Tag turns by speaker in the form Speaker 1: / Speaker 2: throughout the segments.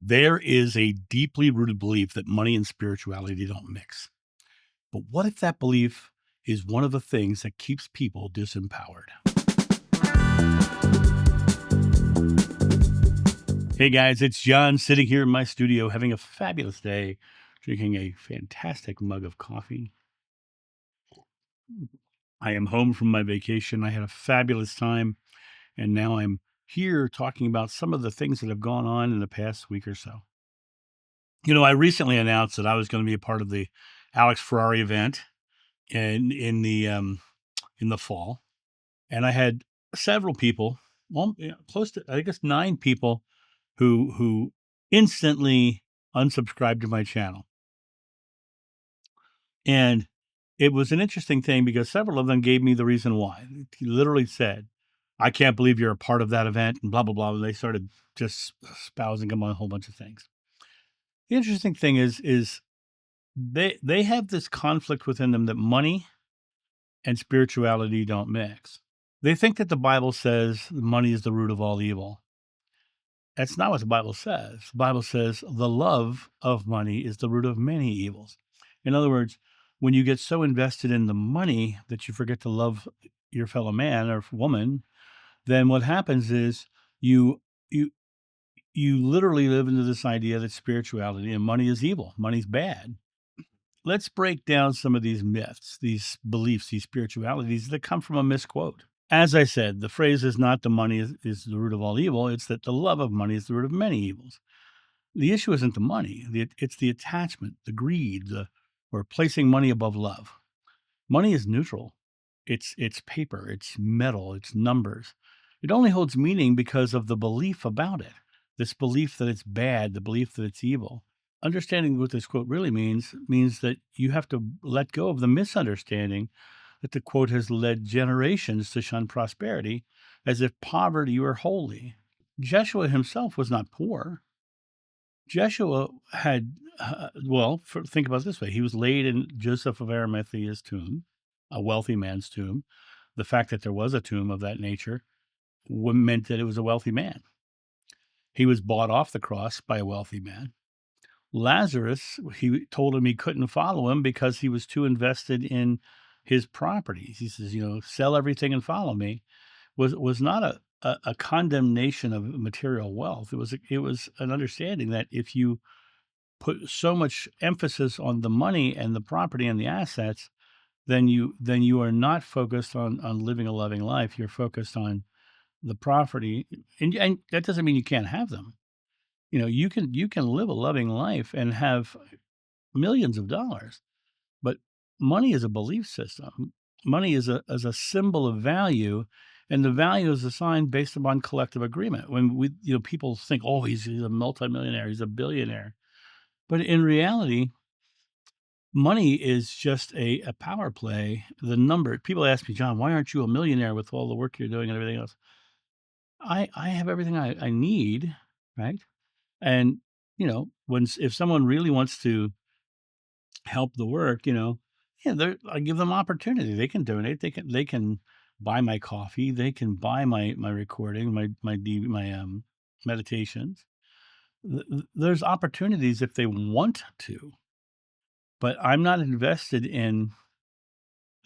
Speaker 1: There is a deeply rooted belief that money and spirituality don't mix. But what if that belief is one of the things that keeps people disempowered? Hey guys, it's John sitting here in my studio having a fabulous day, drinking a fantastic mug of coffee. I am home from my vacation. I had a fabulous time, and now I'm here talking about some of the things that have gone on in the past week or so. I recently announced that I was going to be a part of the Alex Ferrari event in the fall, and I had several people, well, close to I guess 9 people who instantly unsubscribed to my channel. And it was an interesting thing because several of them gave me the reason why. He literally said, "I can't believe you're a part of that event," and blah blah blah. And they started just espousing them on a whole bunch of things. The interesting thing is they have this conflict within them that money and spirituality don't mix. They think that the Bible says money is the root of all evil. That's not what the Bible says. The Bible says the love of money is the root of many evils. In other words, when you get so invested in the money that you forget to love your fellow man or woman, then what happens is you you you literally live into this idea that spirituality and money is evil. Money's bad. Let's break down some of these myths, these beliefs, these spiritualities that come from a misquote. As I said, the phrase is not the money is the root of all evil. It's that the love of money is the root of many evils. The issue isn't the money. It's the attachment, the greed, or placing money above love. Money is neutral. It's paper, it's metal, it's numbers. It only holds meaning because of the belief about it. This belief that it's bad, the belief that it's evil. Understanding what this quote really means that you have to let go of the misunderstanding that the quote has led generations to shun prosperity as if poverty were holy. Jeshua himself was not poor. Jeshua had, think about it this way. He was laid in Joseph of Arimathea's tomb, a wealthy man's tomb. The fact that there was a tomb of that nature meant that it was a wealthy man. He was bought off the cross by a wealthy man. Lazarus, he told him he couldn't follow him because he was too invested in his properties. He says, sell everything and follow me. Was not a condemnation of material wealth. It was an understanding that if you put so much emphasis on the money and the property and the assets, then you are not focused on living a loving life. You're focused on the property, and that doesn't mean you can't have them. You can live a loving life and have millions of dollars, but money is a belief system. Money is a symbol of value, and the value is assigned based upon collective agreement. When people think, oh, he's a multimillionaire, he's a billionaire, but in reality, money is just a power play. The number people ask me, John, why aren't you a millionaire with all the work you're doing and everything else? I have everything I need, right? And if someone really wants to help the work, I give them opportunity. They can donate. They can buy my coffee. They can buy my recording, my meditations. There's opportunities if they want to, but I'm not invested in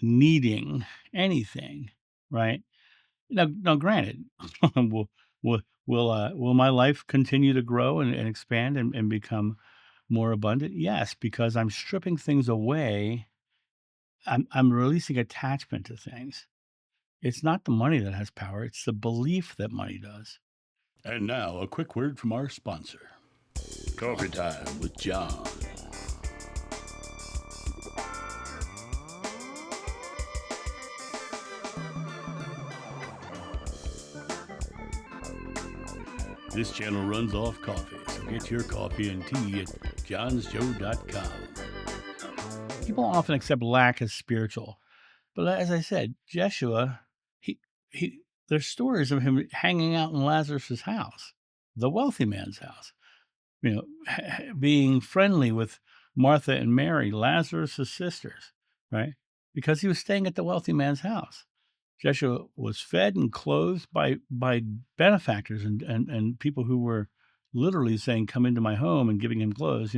Speaker 1: needing anything, right? Now, granted, will will my life continue to grow and expand and become more abundant? Yes, because I'm stripping things away. I'm releasing attachment to things. It's not the money that has power, it's the belief that money does. And now, a quick word from our sponsor. Coffee Time with John. This channel runs off coffee, so get your coffee and tea at johnsjoe.com. People often accept lack as spiritual, but as I said, Jeshua, there's stories of him hanging out in Lazarus's house, the wealthy man's house, being friendly with Martha and Mary, Lazarus's sisters, right? Because he was staying at the wealthy man's house. Jeshua was fed and clothed by benefactors and people who were literally saying, "Come into my home," and giving him clothes.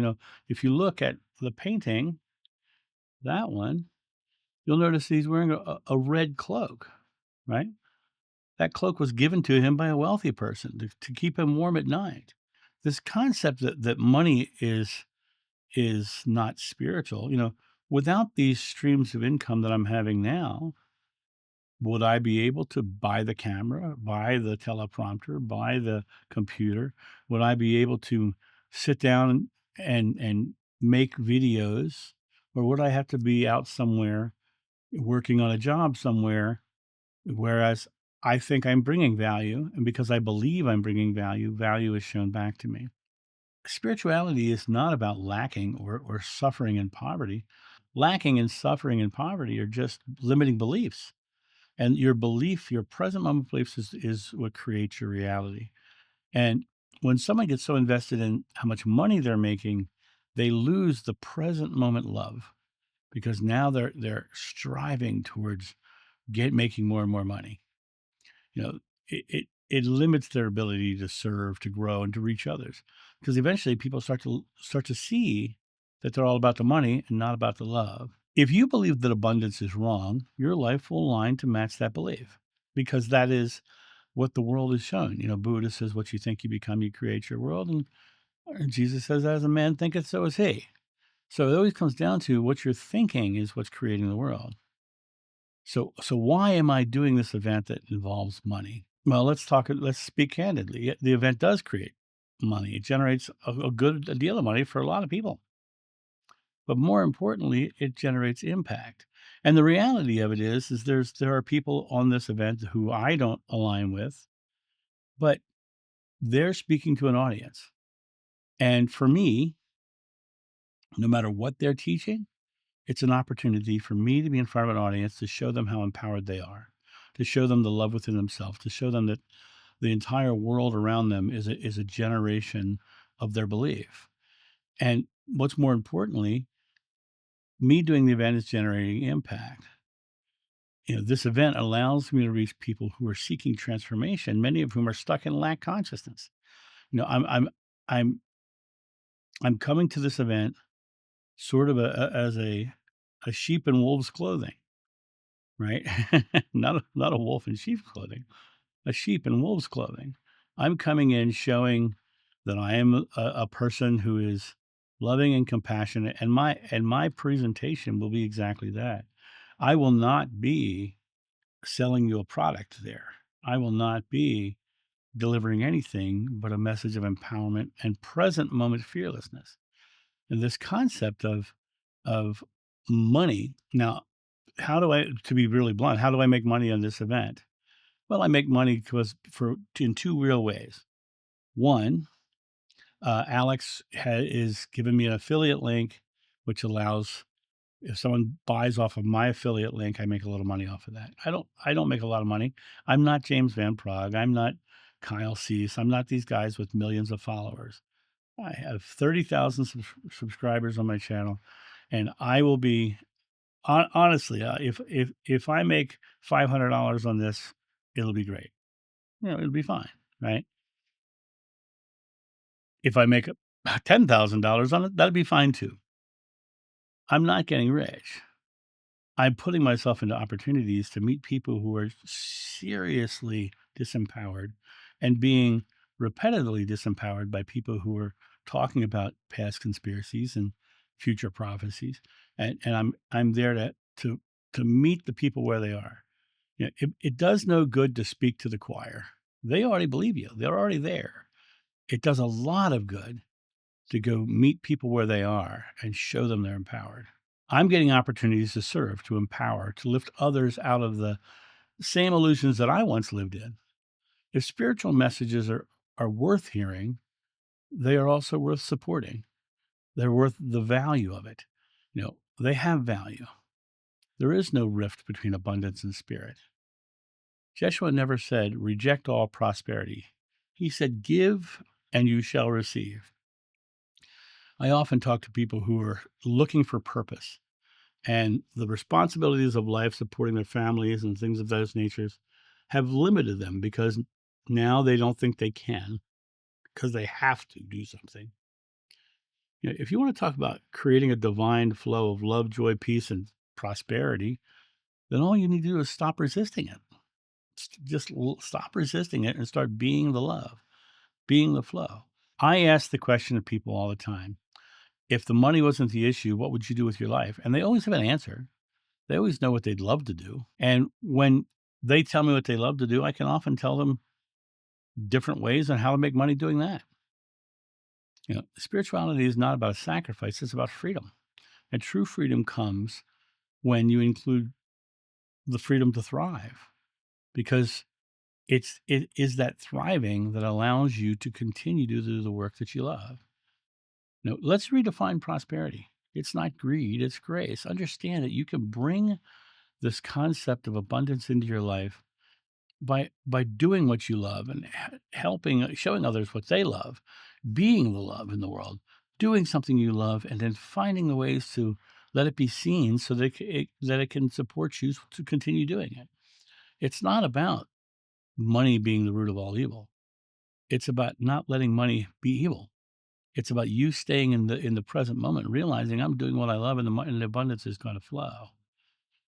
Speaker 1: If you look at the painting, that one, you'll notice he's wearing a red cloak, right? That cloak was given to him by a wealthy person to keep him warm at night. This concept that money is not spiritual, without these streams of income that I'm having now, would I be able to buy the camera, buy the teleprompter, buy the computer? Would I be able to sit down and make videos? Or would I have to be out somewhere working on a job somewhere? Whereas I think I'm bringing value, and because I believe I'm bringing value, value is shown back to me. Spirituality is not about lacking or suffering in poverty. Lacking and suffering and poverty are just limiting beliefs. And your belief, your present moment beliefs is what creates your reality. And when someone gets so invested in how much money they're making, they lose the present moment love because now they're striving towards making more and more money. It limits their ability to serve, to grow, and to reach others, because eventually people start to see that they're all about the money and not about the love. If you believe that abundance is wrong, your life will align to match that belief, because that is what the world has shown. Buddha says, "What you think you become, you create your world," and Jesus says, "As a man thinketh, so is he." So it always comes down to what you're thinking is what's creating the world. So why am I doing this event that involves money? Well, let's speak candidly. The event does create money. It generates a good deal of money for a lot of people. But more importantly, it generates impact. And the reality of it is there are people on this event who I don't align with, but they're speaking to an audience. And for me, no matter what they're teaching, it's an opportunity for me to be in front of an audience to show them how empowered they are, to show them the love within themselves, to show them that the entire world around them is a generation of their belief. And what's more importantly, me doing the event is generating impact. This event allows me to reach people who are seeking transformation, many of whom are stuck in lack consciousness. You know, I'm I'm I'm I'm coming to this event sort of as a sheep in wolf's clothing, right? Not a wolf in sheep's clothing, a sheep in wolf's clothing. I'm coming in showing that I am a person who is loving and compassionate, and my presentation will be exactly that. I will not be selling you a product there. I will not be delivering anything but a message of empowerment and present moment fearlessness. And this concept of money. Now, how do I, to be really blunt, how do I make money on this event? Well, I make money in two real ways. One, Alex is giving me an affiliate link, which allows, if someone buys off of my affiliate link, I make a little money off of that. I don't make a lot of money. I'm not James Van Praagh. I'm not Kyle Cease. I'm not these guys with millions of followers. I have 30,000 subscribers on my channel, and I will be honestly, if I make $500 on this, it'll be great. It'll be fine, right? If I make $10,000 on it, that'd be fine too. I'm not getting rich. I'm putting myself into opportunities to meet people who are seriously disempowered and being repetitively disempowered by people who are talking about past conspiracies and future prophecies. And I'm there to meet the people where they are. It does no good to speak to the choir. They already believe you. They're already there. It does a lot of good to go meet people where they are and show them they're empowered. I'm getting opportunities to serve, to empower, to lift others out of the same illusions that I once lived in. If spiritual messages are worth hearing, they are also worth supporting. They're worth the value of it. They have value. There is no rift between abundance and spirit. Jeshua never said, reject all prosperity. He said, give and you shall receive. I often talk to people who are looking for purpose, and the responsibilities of life, supporting their families and things of those natures, have limited them because now they don't think they can. because they have to do something. If you want to talk about creating a divine flow of love, joy, peace, and prosperity, then all you need to do is stop resisting it. Just stop resisting it and start being the love, being the flow. I ask the question of people all the time, if the money wasn't the issue, what would you do with your life? And they always have an answer. They always know what they'd love to do. And when they tell me what they love to do, I can often tell them different ways on how to make money doing that. Spirituality is not about a sacrifice, it's about freedom. And true freedom comes when you include the freedom to thrive, because it is that thriving that allows you to continue to do the work that you love. Let's redefine prosperity. It's not greed, it's grace. Understand that you can bring this concept of abundance into your life by doing what you love and helping, showing others what they love, being the love in the world, doing something you love, and then finding the ways to let it be seen so that it can support you to continue doing it. It's not about money being the root of all evil. It's about not letting money be evil. It's about you staying in the present moment, realizing I'm doing what I love, and the abundance is going to flow.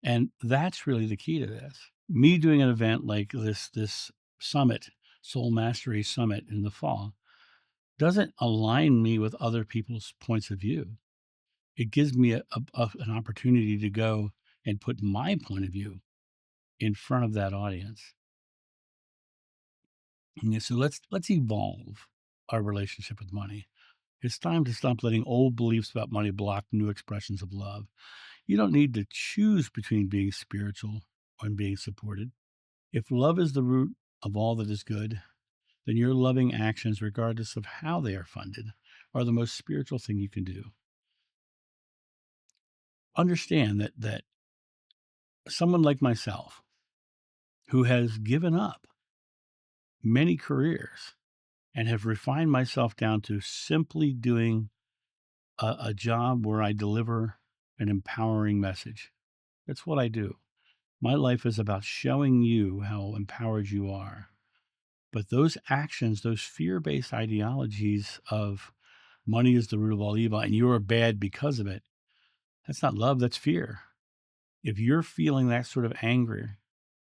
Speaker 1: And that's really the key to this. Me doing an event like this summit, Soul Mastery Summit in the fall, doesn't align me with other people's points of view. It gives me an opportunity to go and put my point of view in front of that audience. So let's evolve our relationship with money. It's time to stop letting old beliefs about money block new expressions of love. You don't need to choose between being spiritual and being supported. If love is the root of all that is good, then your loving actions, regardless of how they are funded, are the most spiritual thing you can do. Understand that someone like myself, who has given up many careers and have refined myself down to simply doing a job where I deliver an empowering message. That's what I do. My life is about showing you how empowered you are. But those actions, those fear-based ideologies of money is the root of all evil and you're bad because of it, that's not love, that's fear. If you're feeling that sort of angry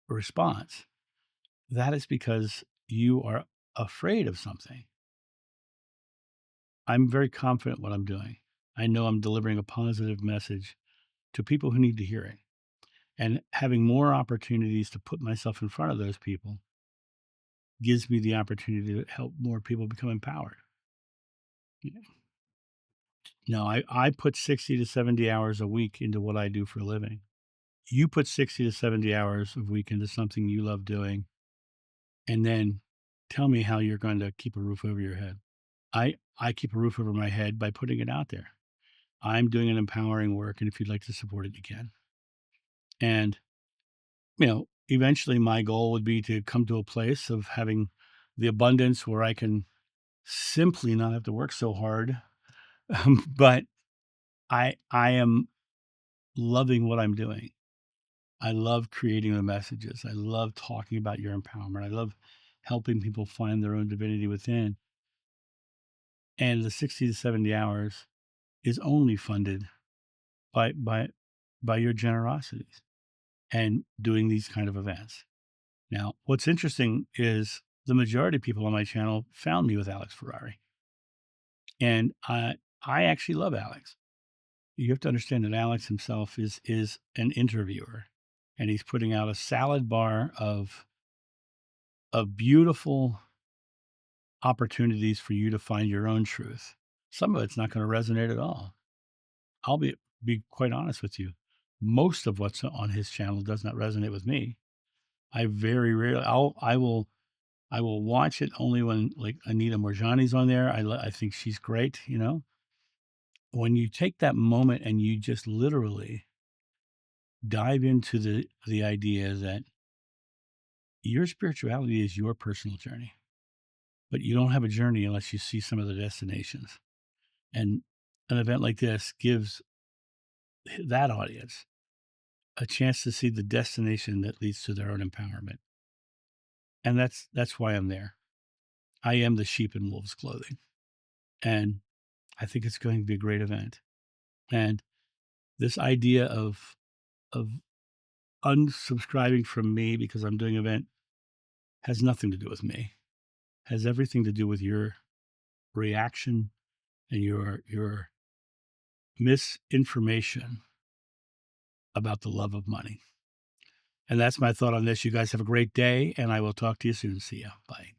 Speaker 1: response, that is because you are afraid of something. I'm very confident what I'm doing. I know I'm delivering a positive message to people who need to hear it. And having more opportunities to put myself in front of those people gives me the opportunity to help more people become empowered. Yeah. No, I put 60 to 70 hours a week into what I do for a living. You put 60 to 70 hours a week into something you love doing, and then tell me how you're going to keep a roof over your head. I keep a roof over my head by putting it out there. I'm doing an empowering work, and if you'd like to support it, you can. And, eventually my goal would be to come to a place of having the abundance where I can simply not have to work so hard. But I am loving what I'm doing. I love creating the messages. I love talking about your empowerment. I love helping people find their own divinity within. And the 60 to 70 hours is only funded by by by your generosities and doing these kind of events. Now, what's interesting is the majority of people on my channel found me with Alex Ferrari. And I actually love Alex. You have to understand that Alex himself is an interviewer, and he's putting out a salad bar of beautiful opportunities for you to find your own truth. Some of it's not going to resonate at all. I'll be quite honest with you. Most of what's on his channel does not resonate with me. I very rarely I will watch it only when like Anita Morjani's on there. I think she's great, When you take that moment and you just literally dive into the idea that your spirituality is your personal journey, but you don't have a journey unless you see some of the destinations. And an event like this gives that audience a chance to see the destination that leads to their own empowerment. And that's why I'm there. I am the sheep in wolves' clothing. And I think it's going to be a great event. And this idea of unsubscribing from me because I'm doing an event has nothing to do with me. Has everything to do with your reaction and your misinformation about the love of money. And that's my thought on this. You guys have a great day, and I will talk to you soon. See ya. Bye.